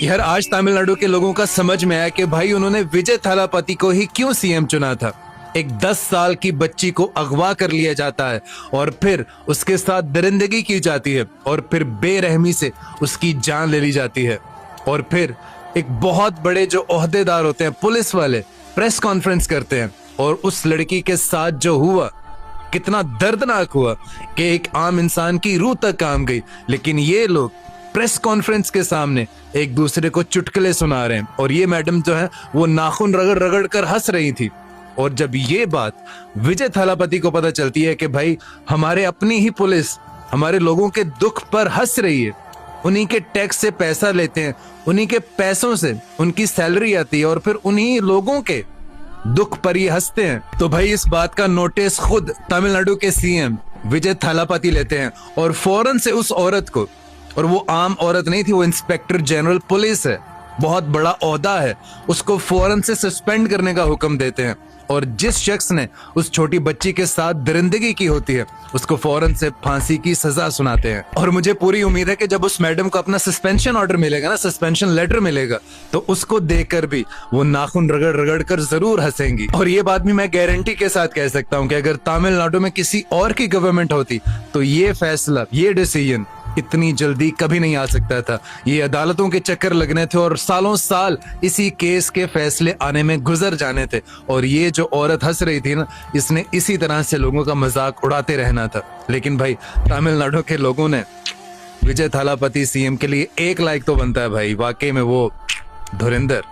यार आज तमिलनाडु के लोगों का समझ में आया कि भाई उन्होंने विजय थालापति को ही क्यों सीएम चुना था। एक 10 साल की बच्ची को अगवा कर लिया जाता है और फिर उसके साथ दरिंदगी की जाती है और फिर बेरहमी से उसकी जान ले ली जाती है। और फिर एक बहुत बड़े जो ओहदेदार होते हैं पुलिस वाले प्रेस कॉन्फ्रेंस करते हैं और उस लड़की के साथ जो हुआ कितना दर्दनाक हुआ कि एक आम इंसान की रूह तक काम गई। लेकिन ये लोग प्रेस कॉन्फ्रेंस के सामने एक दूसरे को चुटकुले सुना रहे हैं और ये मैडम जो है वो नाखून रगड़ रगड़ कर हंस रही थी। और जब ये बात विजय थालापति को पता चलती है कि भाई हमारे अपनी ही पुलिस हमारे लोगों के दुख पर हंस रही है, उन्हीं के टैक्स से पैसा लेते हैं, उन्हीं के पैसों से उनकी सैलरी आती है और फिर उन्हीं लोगों के दुख पर ही हंसते हैं, तो भाई इस बात का नोटिस खुद तमिलनाडु के सीएम विजय थालापति लेते हैं और फौरन से उस औरत को, और वो आम औरत नहीं थी, वो इंस्पेक्टर जनरल पुलिस है, बहुत बड़ा ओहदा है, उसको फौरन से सस्पेंड करने का हुक्म देते हैं। और जिस शख्स ने उस छोटी बच्ची के साथ दरिंदगी की होती है उसको फौरन से फांसी की सजा सुनाते हैं। और मुझे पूरी उम्मीद है कि जब उस मैडम को अपना सस्पेंशन ऑर्डर मिलेगा ना, सस्पेंशन लेटर मिलेगा, तो उसको देखकर भी वो नाखून रगड़ रगड़ कर जरूर हंसेंगी। और ये बात भी मैं गारंटी के साथ कह सकता हूँ कि अगर तमिलनाडु में किसी और की गवर्नमेंट होती तो ये फैसला, ये डिसीजन इतनी जल्दी कभी नहीं आ सकता था। ये अदालतों के चक्कर लगने थे और सालों साल इसी केस के फैसले आने में गुजर जाने थे। और ये जो औरत हंस रही थी ना, इसने इसी तरह से लोगों का मजाक उड़ाते रहना था। लेकिन भाई तमिलनाडु के लोगों ने विजय थालापति सीएम के लिए 1 लाइक तो बनता है भाई, वाकई में वो धुरंधर।